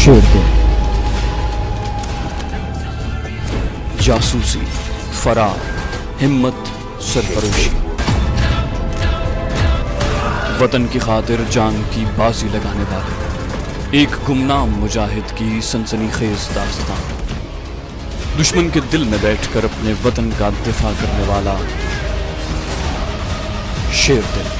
शेर दिल, जासूसी, फरार, हिम्मत, सरफरोशी, वतन की खातिर जान की बाजी लगाने वाले एक गुमनाम मुजाहिद की सनसनीखेज दास्तान। दुश्मन के दिल में बैठकर अपने वतन का दिफा करने वाला शेर दिल।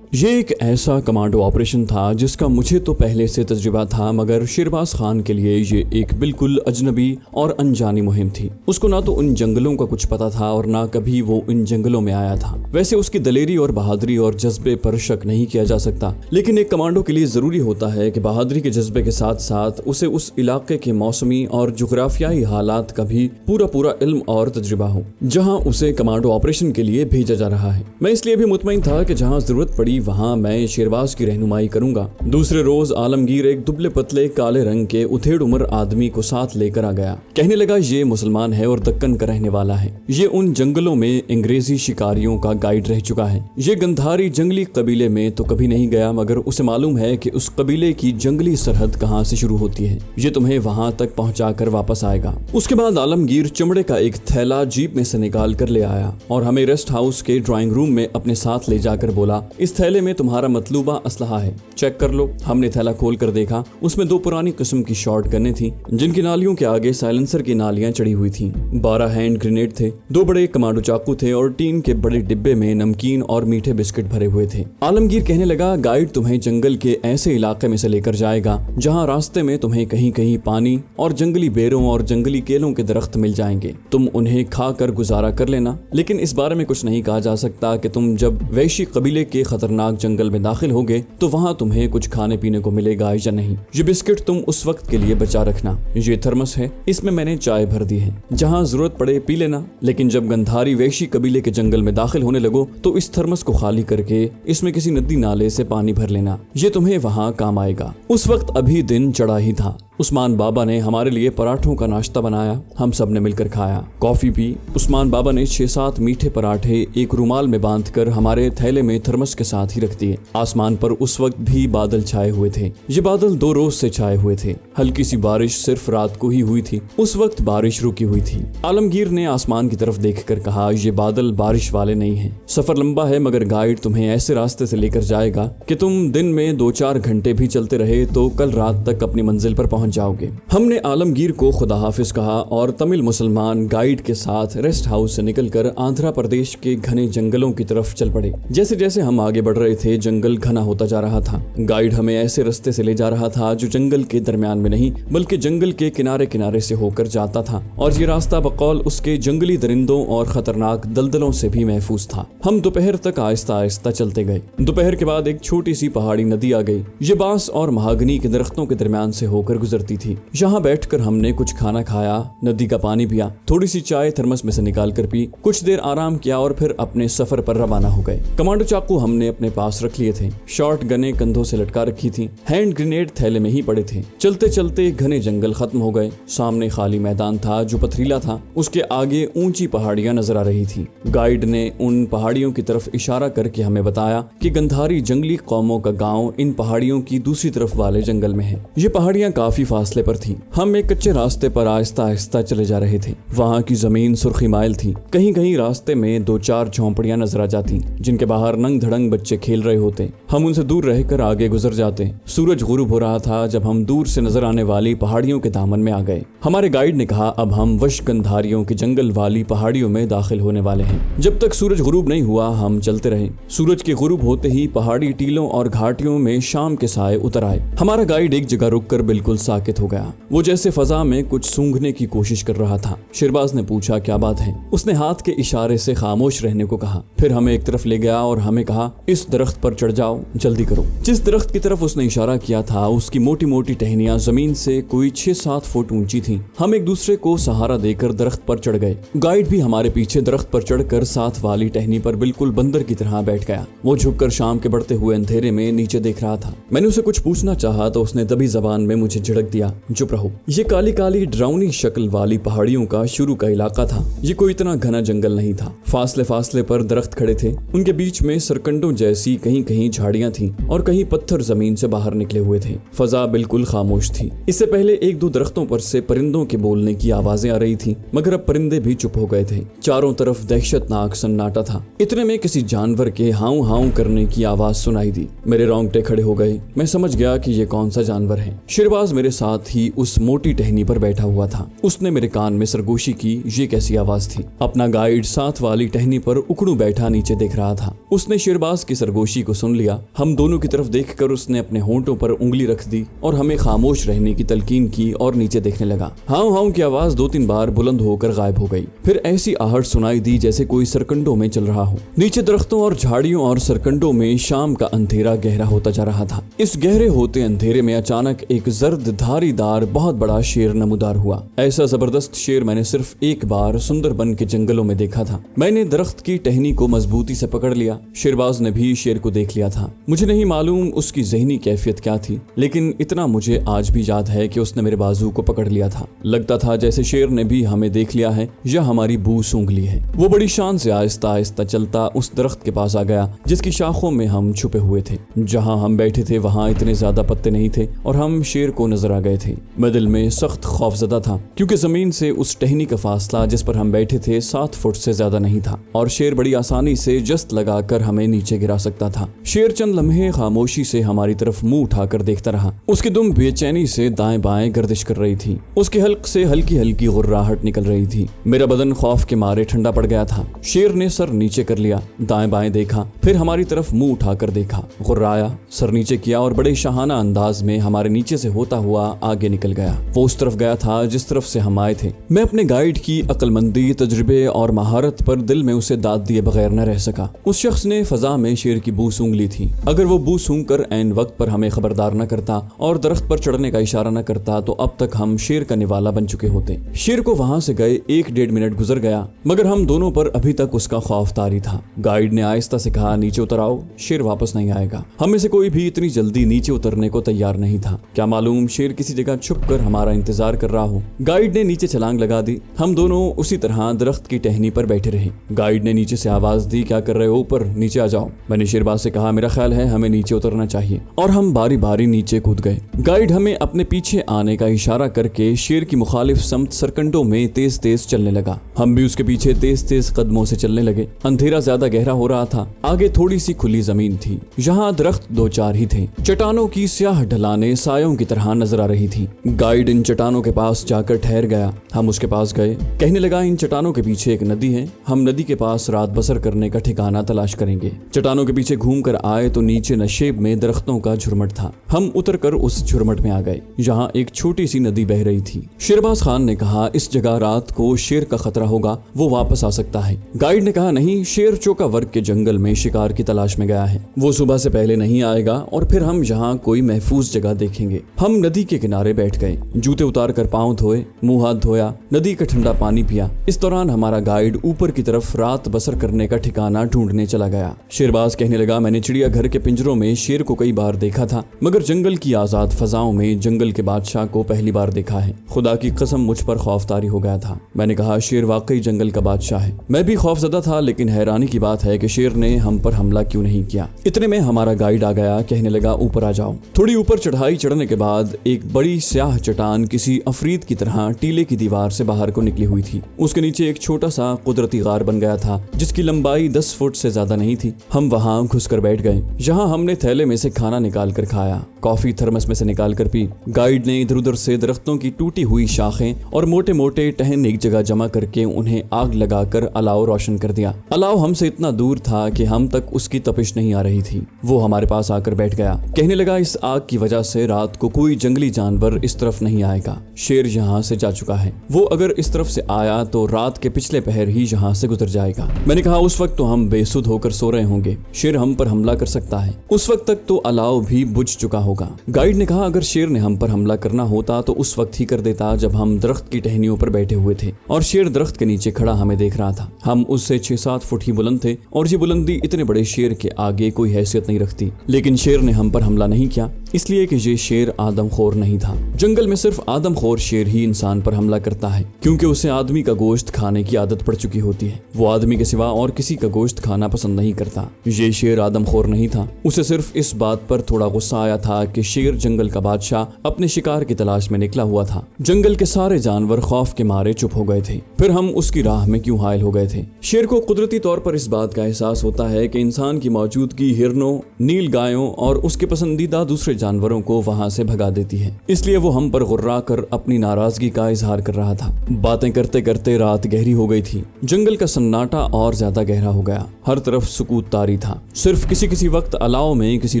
ये एक ऐसा कमांडो ऑपरेशन था जिसका मुझे तो पहले से तजुर्बा था, मगर शेरबाज खान के लिए ये एक बिल्कुल अजनबी और अनजानी मुहिम थी। उसको ना तो उन जंगलों का कुछ पता था और ना कभी वो इन जंगलों में आया था। वैसे उसकी दलेरी और बहादुरी और जज्बे पर शक नहीं किया जा सकता, लेकिन एक कमांडो के लिए जरूरी होता है कि बहादुरी के जज्बे के साथ साथ उसे उस इलाके के मौसमी और जुग्राफियाई हालात का भी पूरा इल्म और तजुर्बा हो जहाँ उसे कमांडो ऑपरेशन के लिए भेजा जा रहा है। मैं इसलिए भी मुतमईन था कि जहाँ जरूरत पड़ी वहां मैं शेरबाज की रहनुमाई करूंगा। दूसरे रोज आलमगीर एक दुबले पतले काले रंग के उथेड़ उम्र आदमी को साथ लेकर आ गया। कहने लगा ये मुसलमान है और दक्कन का रहने वाला है। ये उन जंगलों में अंग्रेजी शिकारियों का गाइड रह चुका है। ये गंधारी जंगली कबीले में तो कभी नहीं गया, मगर उसे मालूम है कि उस कबीले की जंगली सरहद कहाँ से शुरू होती है। ये तुम्हें वहां तक पहुँचा कर वापस आएगा। उसके बाद आलमगीर चमड़े का एक थैला जीप में से निकाल कर ले आया और हमें रेस्ट हाउस के ड्राइंग रूम में अपने साथ ले जाकर बोला, इस थैले में तुम्हारा मतलूबा असलहा है, चेक कर लो। हमने थैला खोल कर देखा। उसमें 2 पुरानी किस्म की शॉर्ट गन्नें थी जिनकी नालियों के आगे साइलेंसर की नालियां चढ़ी हुई थीं। 12 हैंड ग्रेनेड थे, 2 बड़े कमांडो चाकू थे और टीन के बड़े डिब्बे में नमकीन और मीठे बिस्किट भरे हुए थे। आलमगीर कहने लगा, गाइड तुम्हें जंगल के ऐसे इलाके में से लेकर जाएगा जहाँ रास्ते में तुम्हें कहीं कहीं पानी और जंगली बेरों और जंगली केलों के दरख्त मिल जाएंगे। तुम उन्हें खा कर गुजारा कर लेना, लेकिन इस बारे में कुछ नहीं कहा जा सकता कि तुम जब वैशी कबीले के खतरनाक जंगल में दाखिल होगे तो वहां तुम्हें कुछ खाने पीने को मिलेगा या नहीं। ये बिस्किट तुम उस वक्त के लिए बचा रखना। ये थर्मस है, इसमें मैंने चाय भर दी है, जहां जरूरत पड़े पी लेना, लेकिन जब गंधारी वैशी कबीले के जंगल में दाखिल होने लगो तो इस थर्मस को खाली करके इसमें किसी नदी नाले से पानी भर लेना। ये तुम्हें वहां काम आएगा। उस वक्त अभी दिन चढ़ा ही था। उस्मान बाबा ने हमारे लिए पराठों का नाश्ता बनाया। हम सब ने मिलकर खाया, कॉफी पी। उस्मान बाबा ने 6-7 मीठे पराठे एक रुमाल में बांधकर हमारे थैले में थर्मस के साथ ही रख दिए। आसमान पर उस वक्त भी बादल छाए हुए थे। ये बादल 2 रोज से छाए हुए थे। हल्की सी बारिश सिर्फ रात को ही हुई थी। उस वक्त बारिश रुकी हुई थी। आलमगीर ने आसमान की तरफ देखकर कहा, ये बादल बारिश वाले नहीं हैं। सफर लंबा है, मगर गाइड तुम्हें ऐसे रास्ते से लेकर जाएगा कि तुम दिन में 2-4 घंटे भी चलते रहे तो कल रात तक अपनी मंजिल पर पहुंच जाओगे। हमने आलमगीर को खुदा हाफिज कहा और तमिल मुसलमान गाइड के साथ रेस्ट हाउस से निकलकर आंध्र प्रदेश के घने जंगलों की तरफ चल पड़े। जैसे जैसे हम आगे बढ़ रहे थे जंगल घना होता जा रहा था। गाइड हमें ऐसे रास्ते से ले जा रहा था जो जंगल के दरमियान में नहीं बल्कि जंगल के किनारे किनारे से होकर जाता था, और ये रास्ता बकौल उसके जंगली दरिंदों और खतरनाक दलदलों से भी महफूज था। हम दोपहर तक आहिस्ता आहिस्ता चलते गए। दोपहर के बाद एक छोटी सी पहाड़ी नदी आ गई। ये बांस और महागनी के दरख्तों के दरमियान से होकर गुजरती थी। यहाँ बैठकर हमने कुछ खाना खाया, नदी का पानी पिया, थोड़ी सी चाय थर्मस में से निकाल कर पी, कुछ देर आराम किया और फिर अपने सफर पर रवाना हो गए। कमांडो चाकू हमने अपने पास रख लिए थे। शॉर्ट गने कंधों से लटका रखी थी। हैंड ग्रेनेड थैले में ही पड़े थे। चलते चलते घने जंगल खत्म हो गए। सामने खाली मैदान था जो पथरीला था। उसके आगे ऊंची पहाड़ियां नजर आ रही थी। गाइड ने उन पहाड़ियों की तरफ इशारा करके हमें बताया कि गंधारी जंगली कौमों का गांव इन पहाड़ियों की दूसरी तरफ वाले जंगल में है। ये पहाड़ियां काफी फासले पर थी। हम एक कच्चे रास्ते पर आहिस्ता आहिस्ता चले जा रहे थे। वहाँ की जमीन सुर्खी माइल थी। कहीं कहीं रास्ते में 2-4 झोंपड़ियां नजर आ जाती जिनके बाहर नंग धड़ंग बच्चे खेल रहे होते। हम उनसे दूर रहकर आगे गुजर जाते। सूरज गुरूब हो रहा था जब हम दूर से नजर आने वाली पहाड़ियों के दामन में आ गए। हमारे गाइड ने कहा, अब हम वश गंधारियों के जंगल वाली पहाड़ियों में दाखिल होने वाले हैं। जब तक सूरज गुरूब नहीं हुआ हम चलते रहे। सूरज के गुरूब होते ही पहाड़ी टीलों और घाटियों में शाम के साए उतर आए। हमारा गाइड एक जगह रुककर बिल्कुल साकित हो गया। वो जैसे फजा में कुछ सूंघने की कोशिश कर रहा था। शेरबाज ने पूछा, क्या बात है? उसने हाथ के इशारे से खामोश रहने को कहा। फिर हमें एक तरफ ले गया और हमें कहा, इस दरख्त पर चढ़ जाओ, जल्दी करो। जिस दरख्त की तरफ उसने इशारा किया था उसकी मोटी मोटी टहनियां जमीन से कोई 6-7 फुट ऊंची थीं। हम एक दूसरे को सहारा देकर दरख्त पर चढ़ गए। गाइड भी हमारे पीछे दरख्त पर चढ़कर साथ वाली टहनी पर बिल्कुल बंदर की तरह बैठ गया। वो झुककर शाम के बढ़ते हुए अंधेरे में नीचे देख रहा था। मैंने उसे कुछ पूछना चाहा तो उसने दबी जबान में मुझे झिड़क झिड़क दिया, चुप रहो। ये काली काली डरावनी शक्ल वाली पहाड़ियों का शुरू का इलाका था। ये कोई इतना घना जंगल नहीं था। फासले फासले पर दरख्त खड़े थे, उनके बीच में सरकंडों जैसी कहीं कहीं झाड़ियां थीं और कहीं पत्थर जमीन से बाहर निकले हुए थे। फजा बिल्कुल खामोश थी। इससे पहले एक दो दरख्तों पर से परिंदों के बोलने की आवाजें आ रही थी, मगर अब परिंदे भी चुप हो गए थे। चारों तरफ दहशतनाक सन्नाटा था। इतने में किसी जानवर के हाउ हाउ करने की आवाज सुनाई दी। मेरे रोंगटे खड़े हो गए। मैं समझ गया कि ये कौन सा जानवर है। शिरबाज मेरे साथ ही उस मोटी टहनी पर बैठा हुआ था। उसने मेरे कान में सरगोशी की। ये कैसी आवाज थी? अपना गाइड साथ वाली टहनी पर उकड़ू बैठा नीचे देख रहा था। उसने शिरबाज की सरगोशी को सुन लिया। हम दोनों की तरफ देखकर उसने अपने होंठों पर उंगली रख दी और हमें खामोश रहने की तलकीन की और नीचे देखने लगा। हाउ हाउ की आवाज 2-3 बार बुलंद होकर गायब हो गई। फिर ऐसी आहट सुनाई दी जैसे कोई सरकंडों में चल रहा हो। नीचे दरख्तों और झाड़ियों और सरकंडों में शाम का अंधेरा गहरा होता जा रहा था। इस गहरे होते अंधेरे में अचानक एक जर्द धारीदार बहुत बड़ा शेर नमूदार हुआ। ऐसा जबरदस्त शेर मैंने सिर्फ एक बार सुंदरबन के जंगलों में देखा था। मैंने दरख्त की टहनी को मजबूती से पकड़ लिया। शिरबाज ने भी शेर को देख लिया था। मुझे नहीं मालूम उसकी ज़हनी कैफियत क्या थी, लेकिन इतना मुझे आज भी याद है कि उसने मेरे बाजू को पकड़ लिया था। लगता था जैसे शेर ने भी हमें देख लिया है या हमारी बू सूंघ ली है। वो बड़ी शान से आहिस्ता आहिस्ता चलता उस दरख्त के पास आ गया जिसकी शाखों में हम छुपे हुए थे। जहां हम बैठे थे वहां इतने ज्यादा पत्ते नहीं थे और हम शेर को नजर आ गए थे। मैं दिल में सख्त खौफजदा था, क्योंकि जमीन से उस टहनी का फासला जिस पर हम बैठे थे 7 फुट से ज्यादा नहीं था और शेर बड़ी आसानी से जस्त लगाकर हमें नीचे गिरा सकता था। शेर चंद लम्हे खामोशी से हमारी तरफ मुंह उठाकर देखता रहा। उसकी दुम बेचैनी से दाएं बाएं गर्दिश कर रही थी। उसके हल्क से हल्की हल्की गुर्राहट निकल रही थी। मेरा बदन खौफ के मारे ठंडा पड़ गया था। शेर ने सर नीचे कर लिया, दाएं बाएं देखा, फिर हमारी तरफ मुंह उठाकर देखा, गुर्राया, सर नीचे किया और बड़े शाहाना अंदाज में हमारे नीचे से होता हुआ आगे निकल गया। वो उस तरफ गया था जिस तरफ से हम आए थे। मैं अपने गाइड की अक्लमंदी, तजुर्बे और महारत पर दिल में उसे दाद दिए बगैर न रह सका। उस शख्स ने फजा में शेर की बू सूंघ ली थी। अगर वो बू सूंघ कर ऐन वक्त पर हमें खबरदार न करता और दरख्त पर चढ़ने का इशारा न करता तो अब तक हम शेर का निवाला बन चुके होते। शेर को वहां से गए 1-1.5 मिनट गुजर गया, मगर हम दोनों पर अभी तक उसका खौफ तारी था। गाइड ने आहिस्ता से कहा, नीचे उतर आओ, शेर वापस नहीं आएगा। हम में से कोई भी इतनी जल्दी नीचे उतरने को तैयार नहीं था। क्या मालूम शेर किसी जगह छुप कर हमारा इंतजार कर रहा हो। गाइड ने नीचे छलांग लगा दी। हम दोनों उसी तरह दरख्त की टहनी पर बैठे रहे। गाइड ने नीचे से आवाज दी, क्या कर रहे हो, ऊपर नीचे आ जाओ। मैंने शेरबाज से कहा, मेरा ख्याल है हमें नीचे उतरना चाहिए, और हम बारी बारी नीचे कूद गए। गाइड हमें अपने पीछे आने का इशारा करके शेर की मुखालिफ समत सरकंडों में तेज तेज चलने लगा। हम भी उसके पीछे तेज तेज कदमों से चलने लगे। अंधेरा ज्यादा गहरा हो रहा था। आगे थोड़ी सी खुली जमीन थी जहाँ दरख्त 2-4 ही थे। चट्टानों की स्याह ढलाने सायों की तरह नजर आ रही थी। गाइड इन चट्टानों के पास जाकर ठहर गया। हम उसके पास गए। कहने लगा, इन चट्टानों के पीछे एक नदी है, हम नदी के पास रात बसर करने का ठिकाना तलाश करेंगे। चट्टानों के पीछे घूम कर आए तो नीचे नशेब में दरख्तों का झुरमट था। हम उतर कर उस झुरमट में आ गए जहाँ एक छोटी सी नदी बह रही थी। शिरबाज खान ने कहा, इस जगह रात को शेर का खतरा होगा, वो वापस आ सकता है। गाइड ने कहा, नहीं, शेर चोका वर्ग के जंगल में शिकार की तलाश में गया है, वो सुबह से पहले नहीं आएगा और फिर हम यहाँ कोई महफूज जगह देखेंगे। हम नदी के किनारे बैठ गए, जूते उतार कर पाँव धोए, मुंह हाथ धोया, नदी का ठंडा पानी पिया। इस दौरान हमारा गाइड ऊपर की तरफ रात बसर करने का ठिकाना ढूंढने चला गया। शिरबाज कहने लगा, मैंने चिड़ियाघर के पिंजरों में शेर को कई बार देखा था, मगर जंगल की आजाद फजाओं में जंगल के बादशाह को पहली बार देखा है। खुदा की कसम मुझ पर खौफतारी हो गया था। मैंने कहा, शेर वाकई जंगल का बादशाह है। मैं भी खौफजदा था, लेकिन हैरानी की बात है कि शेर ने हम पर हमला क्यों नहीं किया। इतने में हमारा गाइड आ गया। कहने लगा, ऊपर आ जाओ। थोड़ी ऊपर चढ़ाई चढ़ने के बाद एक बड़ी स्याह चट्टान किसी अफरीद की तरह टीले की दीवार से बाहर को निकली हुई थी। उसके नीचे एक छोटा सा कुदरती गार बन गया था जिसकी लंबाई 10 फुट से ज्यादा नहीं थी। हम वहां घुसकर बैठ गए। यहाँ हमने थैले में से खाना निकाल कर खाया, कॉफी थर्मस में से निकाल कर पी। गाइड ने इधर उधर से दरख्तों की टूटी हुई शाखें और मोटे मोटे टहन एक जगह जमा करके उन्हें आग लगाकर अलाव रोशन कर दिया। अलाव हमसे इतना दूर था कि हम तक उसकी तपिश नहीं आ रही थी। वो हमारे पास आकर बैठ गया। कहने लगा, इस आग की वजह से रात को कोई जंगली जानवर इस तरफ नहीं आएगा। शेर यहाँ से जा चुका है। वो अगर इस तरफ से आया तो रात के पिछले पहर ही यहाँ से गुजर जाएगा। मैंने कहा, उस वक्त तो हम बेसुध होकर सो रहे होंगे, शेर हम पर हमला कर सकता है। उस वक्त तक तो अलाव भी बुझ चुका होगा। गाइड ने कहा, अगर शेर ने हम पर हमला करना होता तो उस वक्त ही कर देता जब हम दरख्त की टहनियों पर बैठे हुए थे और शेर दरख्त के नीचे खड़ा हमें देख रहा था। हम उससे 6-7 फुट ही बुलंद थे और ये बुलंदी इतने बड़े शेर के आगे कोई हैसियत नहीं रखती। लेकिन शेर ने हम पर हमला नहीं किया, इसलिए कि ये शेर आदमखोर खौर नहीं था। जंगल में सिर्फ आदम खौर शेर ही इंसान पर हमला करता है, क्योंकि उसे आदमी का गोश्त खाने की आदत पड़ चुकी होती है। वो आदमी के सिवा और किसी का गोश्त खाना पसंद नहीं करता। ये शेर आदम खौर नहीं था। उसे सिर्फ इस बात पर थोड़ा गुस्सा आया था कि शेर जंगल का बादशाह अपने शिकार की तलाश में निकला हुआ था। जंगल के सारे जानवर खौफ के मारे चुप हो गए थे। फिर हम उसकी राह में क्यों हायल हो गए थे? शेर को कुदरती तौर पर इस बात का एहसास होता है कि इंसान की मौजूदगी हिरनों, नील गायों और उसके पसंदीदा दूसरे जानवरों को वहां से भगा देती है। इसलिए वो हम पर गुर्रा कर अपनी नाराजगी का इजहार कर रहा था। बातें करते करते रात गहरी हो गई थी। जंगल का सन्नाटा और ज्यादा गहरा हो गया। हर तरफ सुकूत तारी था। सिर्फ किसी वक्त अलाव में किसी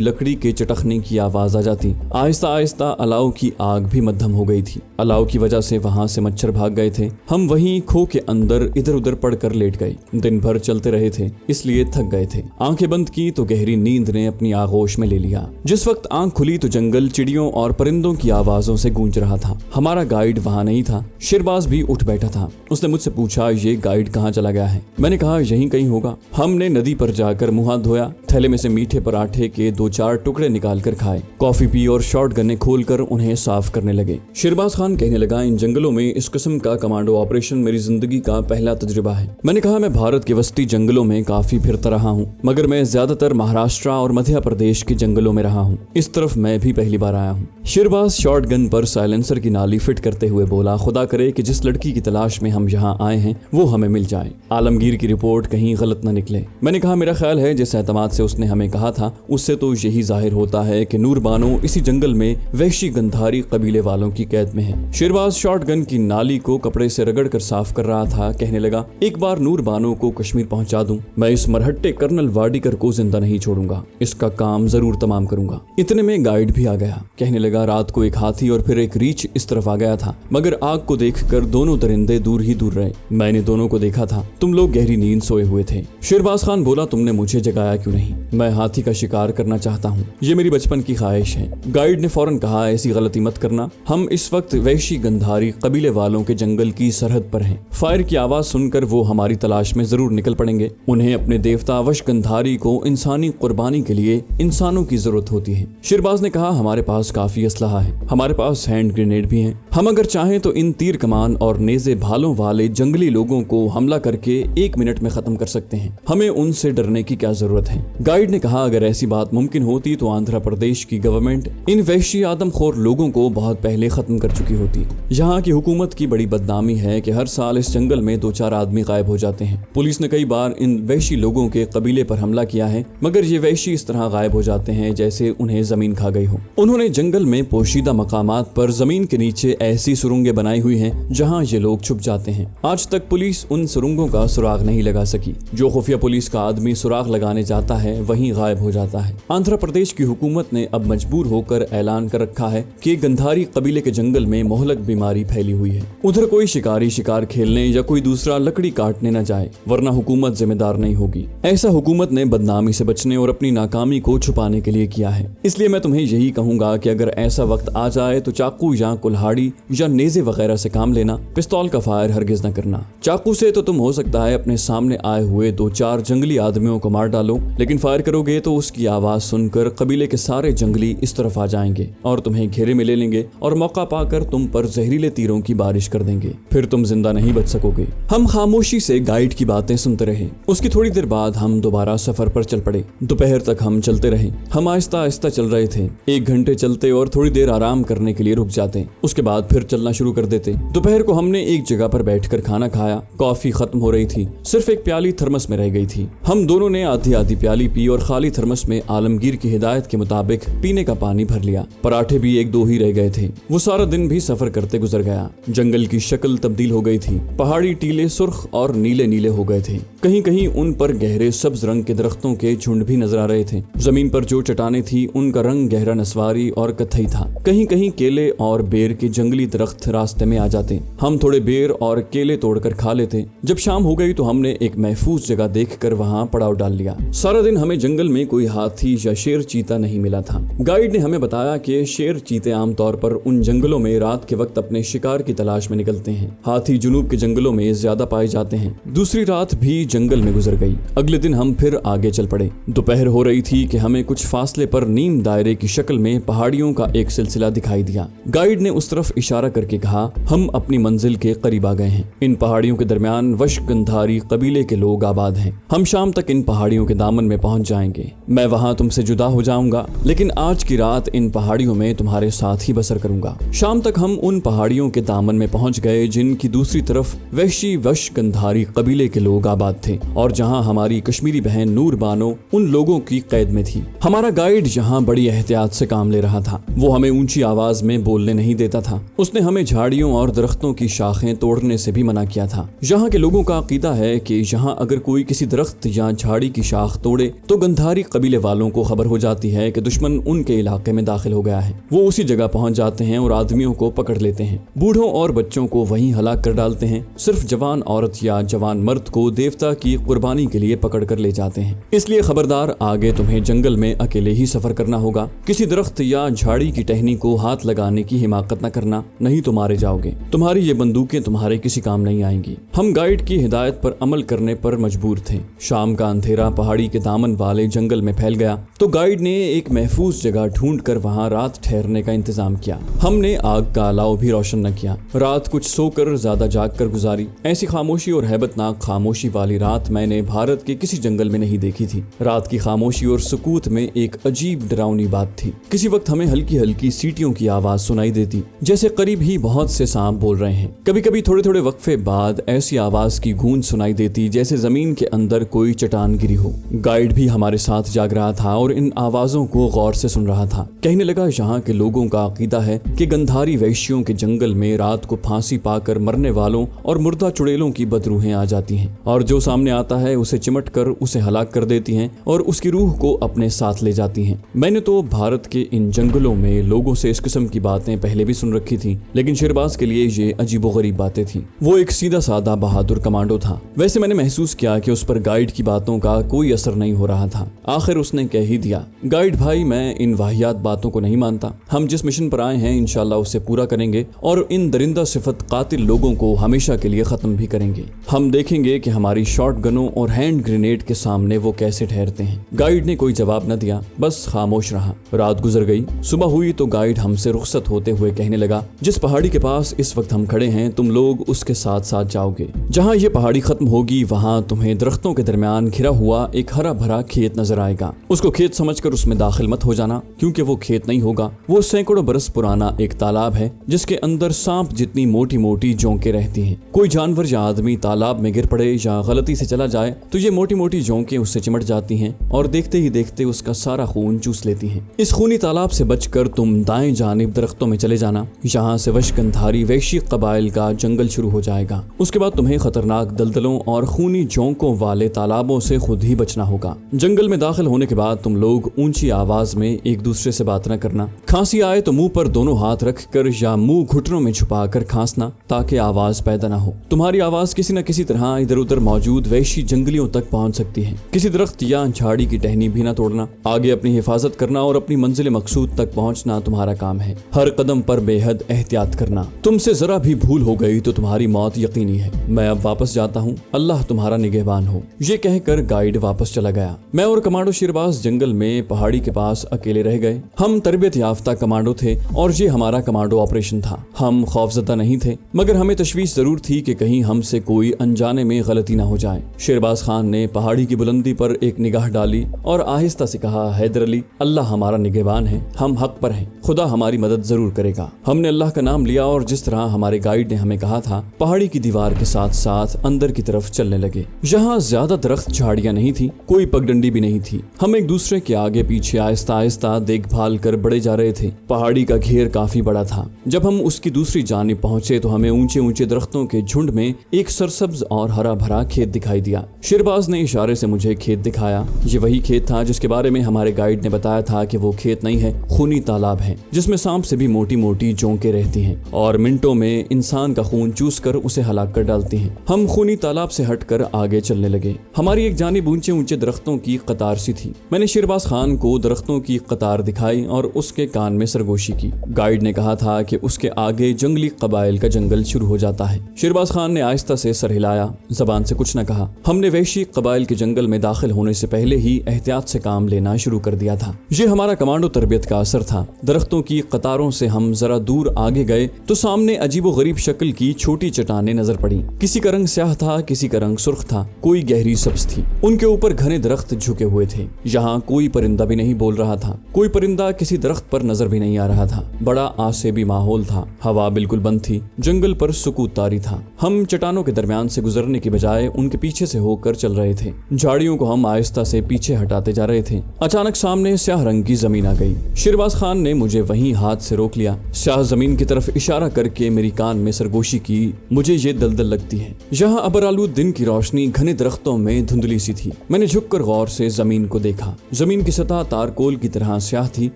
लकड़ी के चटकने की आवाज आ जाती। आहिस्ता आहिस्ता अलाव की आग भी मद्धम हो गई थी। अलाव की वजह से वहां से मच्छर भाग गए थे। हम वहीं खो के अंदर इधर उधर पड़कर लेट गए। दिन भर चलते रहे थे, इसलिए थक गए थे। आंखें बंद की तो गहरी नींद ने अपनी आगोश में ले लिया। जिस वक्त आंख खुली तो जंगल चिड़ियों और परिंदों की आवाजों से गूंज रहा था। हमारा गाइड वहां नहीं था। शिरबाज भी उठ बैठा था। उसने मुझसे पूछा, ये गाइड कहाँ चला गया है? मैंने कहा, यहीं कहीं होगा। हमने नदी पर जाकर मुंह हाथ धोया, थैले में से मीठे पराठे के 2-4 टुकड़े निकाल कर खाए, कॉफी पी और शॉर्ट गन्ने खोलकर उन्हें साफ करने लगे। शिरबाज खान कहने लगा, इन जंगलों में इस किस्म का कमांडो ऑपरेशन मेरी जिंदगी का पहला तजुर्बा है। मैंने कहा, मैं भारत के वस्ती जंगलों में काफी फिरता रहा हूँ, मगर मैं ज्यादातर महाराष्ट्र और मध्य प्रदेश के जंगलों में रहा हूँ। इस तरफ मैं भी पहली बार आया हूँ। शिरबाज शॉर्ट गन पर साइलेंसर की नाली फिट करते हुए बोला, खुदा करे कि जिस लड़की की तलाश में हम यहाँ आए हैं वो हमें मिल जाए। आलमगीर की रिपोर्ट कहीं गलत न निकले। मैंने कहा, मेरा ख्याल है जिस एतमाद से उसने हमें कहा था उससे तो यही जाहिर होता है कि नूर बानो इसी जंगल में वहशी गंधारी कबीले वालों की कैद में है। शिरबाज शॉर्ट गन की नाली को कपड़े से रगड़ कर साफ कर रहा था। कहने लगा, एक बार नूर बानो को कश्मीर पहुंचा दूं, मैं इस मरहट्टे कर्नल वाडीकर को जिंदा नहीं छोड़ूंगा। इसका काम जरूर तमाम करूंगा। इतने में गाइड भी आ गया। कहने लगा, रात को एक हाथी और फिर एक रीछ इस तरफ आ गया था, मगर आग को देखकर दोनों दरिंदे दूर ही दूर रहे। मैंने दोनों को देखा था। तुम लोग गहरी नींद सोए हुए थे। शिरबाज खान बोला, तुमने मुझे जगाया क्यों नहीं? मैं हाथी का शिकार करना चाहता हूँ, ये मेरी बचपन की ख्वाहिश है। गाइड ने फौरन कहा, ऐसी गलती मत करना। हम इस वक्त वहशी गंधारी कबीले वालों के जंगल की सरहद पर हैं। फायर की आवाज सुनकर वो हमारी तलाश में जरूर निकल पड़ेंगे। उन्हें अपने देवता वश गंधारी को इंसानी कुर्बानी के लिए इंसानों की जरूरत होती है। शिरबाज ने कहा, हमारे पास काफी असलहा है। हमारे पास हैंड ग्रेनेड भी हैं। हम अगर चाहें तो इन तीर कमान और नेजे भालों वाले जंगली लोगों को हमला करके 1 मिनट में खत्म कर सकते हैं। हमें उनसे डरने की क्या जरूरत है? गाइड ने कहा, अगर ऐसी बात मुमकिन होती तो आंध्र प्रदेश की गवर्नमेंट इन वहशी आदमखोर लोगों को बहुत पहले खत्म कर चुकी होती। यहाँ की हुकूमत की बड़ी बदनामी है कि हर साल इस जंगल में 2-4 आदमी गायब हो जाते हैं। पुलिस ने कई बार इन वहशी लोगों के कबीले पर हमला किया है, मगर ये वहशी इस तरह गायब हो जाते हैं जैसे उन्हें जमीन खा गई हो। उन्होंने जंगल में पोशीदा मकामात पर जमीन के नीचे ऐसी सुरंगें बनाई हुई हैं जहां ये लोग छुप जाते हैं। आज तक पुलिस उन सुरंगों का सुराग नहीं लगा सकी। जो खुफिया पुलिस का आदमी सुराग लगाने जाता है वहीं गायब हो जाता है। आंध्र प्रदेश की हुकूमत ने अब मजबूर होकर ऐलान कर रखा है कि गंधारी कबीले के जंगल में मोहलक बीमारी फैली हुई है। उधर कोई शिकारी शिकार खेलने या कोई दूसरा लकड़ी काटने न जाए, वरना हुकूमत जिम्मेदार नहीं होगी। ऐसा हुकूमत ने बदनामी से बचने और अपनी नाकामी को छुपाने के लिए किया है। इसलिए मैं तुम्हें यही कहूंगा कि अगर ऐसा वक्त आ जाए तो चाकू या कुल्हाड़ी या नेजे वगैरह से काम लेना, पिस्तौल का फायर हरगिज न करना। चाकू से तो तुम हो सकता है अपने सामने आए हुए 2-4 जंगली आदमियों को मार डालो, लेकिन फायर करोगे तो उसकी आवाज सुनकर कबीले के सारे जंगली इस तरफ आ जाएंगे और तुम्हें घेरे में ले लेंगे और मौका पाकर तुम पर जहरीले तीरों की बारिश कर देंगे। फिर तुम जिंदा नहीं बच सकोगे। हम खामोशी से गाइड की बातें सुनते रहे। उसकी थोड़ी देर बाद हम दोबारा सफर पर चल पड़े। दोपहर तक हम चलते रहे। हम आहिस्ता आहिस्ता चल रहे थे। 1 घंटे चलते और थोड़ी देर आराम करने के लिए रुक जाते, उसके बाद फिर चलना शुरू कर देते। दोपहर को हमने एक जगह पर बैठकर खाना खाया। कॉफी खत्म हो रही थी, सिर्फ एक प्याली थर्मस में रह गई थी। हम दोनों ने आधी प्याली पी और खाली थर्मस में आलमगीर की हिदायत के मुताबिक पीने का पानी भर लिया। पराठे भी 1-2 ही रह गए थे। वो सारा दिन भी सफर करते गुजर गया। जंगल की शक्ल तब्दील हो गई थी। पहाड़ी टीले सुर्ख और नीले नीले हो गए थे। कहीं कहीं उन पर गहरे सब्ज रंग के दरख्तों के झुंड भी नजर आ रहे थे। जमीन पर जो चट्टानें थी उनका रंग गहरा नस्वारी और कत्थई था। कहीं कहीं केले और बेर के जंगली दरख्त रास्ते में आ जाते। हम थोड़े बेर और केले तोड़कर खा लेते। जब शाम हो गई तो हमने एक महफूज जगह देखकर वहां पड़ाव डाल लिया। सारा दिन हमें जंगल में कोई हाथी या शेर चीता नहीं मिला था। गाइड ने हमें बताया कि शेर चीते आमतौर पर उन जंगलों में रात के वक्त अपने शिकार की तलाश में निकलते हैं। हाथी जुनूब के जंगलों में ज्यादा पाए जाते हैं। दूसरी रात भी जंगल में गुजर गई। अगले दिन हम फिर आगे चल पड़े। दोपहर हो रही थी कि हमें कुछ फासले पर नीम दायरे की शक्ल में पहाड़ियों का एक सिलसिला दिखाई दिया। गाइड ने उस तरफ इशारा करके कहा, हम अपनी मंजिल के करीब आ गए हैं। इन पहाड़ियों के दरमियान वशगंधारी कबीले के लोग आबाद हैं। हम शाम तक इन पहाड़ियों के दामन में पहुंच जाएंगे। मैं वहां तुमसे जुदा हो जाऊंगा, लेकिन आज की रात इन पहाड़ियों में तुम्हारे साथ ही बसर करूंगा। शाम तक हम उन पहाड़ियों के दामन में पहुंच गए जिनकी दूसरी तरफ वहशी वशगंधारी कबीले के लोग आबाद थे और जहां हमारी कश्मीरी बहन नूर बानो उन लोगों की कैद में थी। हमारा गाइड जहां बड़ी एहतियात से काम ले रहा था, वो हमें ऊंची आवाज में बोलने नहीं देता था। उसने हमें झाड़ियों और दरख्तों की शाखें तोड़ने से भी मना किया था। यहाँ के लोगों का अकीदा है कि यहाँ अगर कोई किसी दरख्त या झाड़ी की शाख तोड़े तो गंधारी कबीले वालों को खबर हो जाती है कि दुश्मन उनके इलाके में दाखिल हो गया है। वो उसी जगह पहुंच जाते हैं और आदमियों को पकड़ लेते हैं। बूढ़ों और बच्चों को वहीं हलाक कर डालते हैं। सिर्फ जवान औरत या जवान मर्द को देवता की कुर्बानी के लिए पकड़ कर ले जाते हैं। इसलिए खबरदार, आगे तुम्हें जंगल में अकेले ही सफर करना होगा। किसी दरख्त या झाड़ी की टहनी को हाथ लगाने की हिमाकत न करना, नहीं तो मारे जाओगे। तुम्हारी ये बंदूकें तुम्हारे किसी काम नहीं आएंगी। हम गाइड की हिदायत पर अमल करने पर मजबूर थे। शाम का अंधेरा पहाड़ी के दामन वाले जंगल में फैल गया तो गाइड ने एक महफूज जगह ढूंढकर वहां रात ठहरने का इंतजाम किया। हमने आग का अलाव भी रोशन न किया। रात कुछ सोकर ज्यादा जाग कर गुजारी। ऐसी खामोशी और हैबतनाक खामोशी वाली रात मैंने भारत के किसी जंगल में नहीं देखी थी। रात की खामोशी और सुकूत में एक अजीब डरावनी बात थी। किसी वक्त हमें हल्की हल्की सीटियों की आवाज सुनाई देती, जैसे करीब ही बहुत से सांप बोल रहे हैं। कभी कभी थोड़े थोड़े वक्फे बाद ऐसी आवाज की गूंज सुनाई देती जैसे जमीन के अंदर कोई चट्टान गिरी हो। गाइड भी हमारे साथ जाग रहा था और इन आवाजों को गौर से सुन रहा था। कहने लगा, यहाँ के लोगों का अकीदा है कि गंधारी वैश्यों के जंगल में रात को फांसी पाकर मरने वालों और मुर्दा चुड़ैलों की बदरूहें आ जाती हैं और जो सामने आता है उसे चिमट कर उसे हलाक कर देती हैं और उसकी रूह को अपने साथ ले जाती हैं। मैंने तो भारत के इन जंगलों में लोगों से इस किस्म की बातें पहले भी सुन रखी थी, लेकिन शिरबाज के लिए ये अजीबोगरीब बातें थी। वो एक सीधा साधा बहादुर कमांडो था। वैसे मैंने महसूस किया कि उस पर गाइड की बातों का कोई असर नहीं हो रहा था। आखिर उसने कह ही दिया, गाइड भाई, मैं इन वाहियात बातों को नहीं मानता। हम जिस मिशन पर आए हैं इंशाल्लाह उसे पूरा करेंगे और इन दरिंदा सिफत कातिल लोगों को हमेशा के लिए खत्म भी करेंगे। हम देखेंगे कि हमारी शॉट गनों और हैंड ग्रेनेड के सामने वो कैसे ठहरते हैं। गाइड ने कोई जवाब न दिया, बस खामोश रहा। रात गुजर गई। सुबह हुई तो गाइड हमसे रुखसत होते हुए कहने लगा, जिस पहाड़ी के पास इस वक्त हम खड़े हैं तुम लोग उसके साथ साथ जाओगे। जहाँ ये पहाड़ी खत्म होगी वहाँ तुम्हें दरख्तों के दरमियान घिरा हुआ एक हरा भरा खेत नजर आएगा। उसको खेत समझकर उसमें दाखिल मत हो जाना, क्योंकि वो खेत नहीं होगा। वो सैकड़ों बरस पुराना एक तालाब है जिसके अंदर सांप जितनी मोटी मोटी जोंकें रहती हैं। कोई जानवर या आदमी तालाब में गिर पड़े या गलती से चला जाए तो ये मोटी मोटी जोंकें उससे चिमट जाती हैं और देखते ही देखते उसका सारा खून चूस लेती हैं। इस खूनी तालाब से बचकर तुम दाएं जानिब दरख्तों में चले जाना। यहाँ से वशगंधारी वैशी कबाइल का जंगल शुरू हो जाएगा। उसके बाद तुम्हें खतरनाक दलदलों और खूनी जोंकों वाले तालाबों से खुद ही बचना होगा। जंगल में दाखिल होने के बाद तुम लोग ऊंची आवाज में एक दूसरे से बात न करना। खांसी आए तो मुंह पर दोनों हाथ रख कर या मुंह घुटनों में छुपा कर खांसना ताकि आवाज पैदा न हो। तुम्हारी आवाज किसी न किसी तरह इधर उधर मौजूद वैशी जंगलियों तक पहुंच सकती है। किसी दरख्त या झाड़ी की टहनी भी न तोड़ना। आगे अपनी हिफाजत करना और अपनी मंजिल मकसूद तक पहुंचना तुम्हारा काम है। हर कदम पर बेहद एहतियात करना। तुमसे जरा भी भूल हो गई तो तुम्हारी मौत यकीनी है। मैं अब वापस जाता हूँ, अल्लाह तुम्हारा निगहबान हो। ये कहकर गाइड वापस चला गया। मैं और कमांडो शिरबाज जंगल में पहाड़ी के पास अकेले रह गए। हम तरबियत याफ्ता कमांडो थे और ये हमारा कमांडो ऑपरेशन था। हम खौफजदा नहीं थे, मगर हमें तशवीश जरूर थी कि कहीं हमसे कोई अनजाने में गलती न हो जाए। शिरबाज खान ने पहाड़ी की बुलंदी पर एक निगाह डाली और आहिस्ता से कहा, हैदर अली, अल्लाह हमारा निगहबान है, हम हक पर हैं, खुदा हमारी मदद जरूर करेगा। हमने अल्लाह का नाम लिया और जिस तरह हमारे गाइड ने हमें कहा था, पहाड़ी की दीवार के साथ साथ अंदर की तरफ चलने लगे। यहाँ ज्यादा दरख्त झाड़ियां नहीं थी, कोई पगडंडी भी नहीं थी। हम एक दूसरे के आगे पीछे आहिस्ता आहिस्ता देखभाल कर बढ़े जा रहे थे। पहाड़ी का घेर काफी बड़ा था। जब हम उसकी दूसरी जानिब पहुंचे तो हमें ऊंचे ऊंचे दरख्तों के झुंड में एक सरसब्ज और हरा भरा खेत दिखाई दिया। शिरबाज ने इशारे से मुझे खेत दिखाया। ये वही खेत था जिसके बारे में हमारे गाइड ने बताया था कि वो खेत नहीं है, खूनी तालाब है जिसमें सांप से भी मोटी मोटी जोंकें रहती हैं और मिनटों में इंसान का खून चूस कर उसे हलाक कर डालती हैं। हम खूनी तालाब से हटकर आगे चलने लगे। हमारी एक जानिब ऊंचे ऊंचे दरख्तों की कतार सी सी थी। मैंने शेरबाज खान को दरख्तों की कतार दिखाई और उसके कान में सरगोशी की। गाइड ने कहा था कि उसके आगे जंगली कबाइल का जंगल शुरू हो जाता है। शेरबाज खान ने आहिस्ता से सर हिलाया, जबान से कुछ न कहा। हमने वहशी कबाइल के जंगल में दाखिल होने से पहले ही एहतियात से काम लेना शुरू कर दिया था। ये हमारा कमांडो तरबियत का असर था। दरख्तों की कतारों से हम जरा दूर आगे गए तो सामने अजीबो गरीब शक्ल की छोटी चट्टानें नजर पड़ी। किसी का रंग स्याह था, किसी का रंग सुर्ख था, कोई गहरी सब्ज थी। उनके ऊपर घने दरख्त झुके हुए थे। यहाँ कोई परिंदा भी नहीं बोल रहा था। कोई परिंदा किसी दरख्त पर नजर भी नहीं आ रहा था। बड़ा आसेबी माहौल था। हवा बिल्कुल बंद थी। जंगल पर सुकूत तारी था। हम चट्टानों के दरमियान से गुजरने की बजाय उनके पीछे से होकर चल रहे थे। झाड़ियों को हम आहिस्ता से पीछे हटाते जा रहे थे। अचानक सामने स्याह रंग की जमीन आ गई। शेरबाज खान ने मुझे वहीं हाथ से रोक लिया। स्याह जमीन की तरफ इशारा करके मेरी कान में सरगोशी की। मुझे ये दलदल लगती है। यहाँ अबरालूद दिन की रोशनी घने दरख्तों में धुंधली सी थी। मैंने झुककर गौर से जमीन को देखा। जमीन की सतह तारकोल की तरह स्याह थी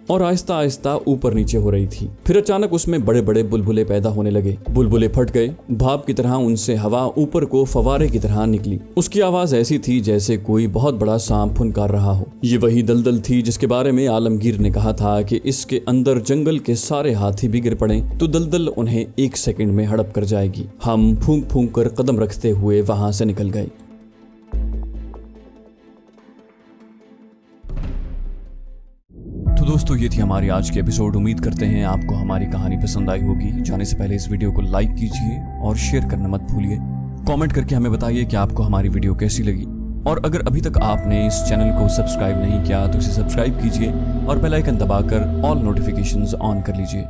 और आहिस्ता आहिस्ता ऊपर नीचे हो रही थी। फिर अचानक उसमें बड़े बड़े बुलबुले पैदा होने लगे। बुलबुले फट गए। भाप की तरह उनसे हवा ऊपर को फवारे की तरह निकली। उसकी आवाज ऐसी थी जैसे कोई बहुत बड़ा सांप फुनकार रहा हो। ये वही दलदल थी जिसके बारे में आलमगीर ने कहा था कि इसके अंदर जंगल के सारे हाथी भी गिर पड़े तो दलदल उन्हें 1 सेकंड में हड़प कर जाएगी। हम फूंक फूंक कर कदम रखते हुए वहां से निकल गए। तो दोस्तों, ये थी हमारी आज की एपिसोड। उम्मीद करते हैं आपको हमारी कहानी पसंद आई होगी। जाने से पहले इस वीडियो को लाइक कीजिए और शेयर करना मत भूलिए। कमेंट करके हमें बताइए कि आपको हमारी वीडियो कैसी लगी। और अगर अभी तक आपने इस चैनल को सब्सक्राइब नहीं किया तो इसे सब्सक्राइब कीजिए और बेल आइकन दबाकर ऑल नोटिफिकेशंस ऑन कर लीजिए।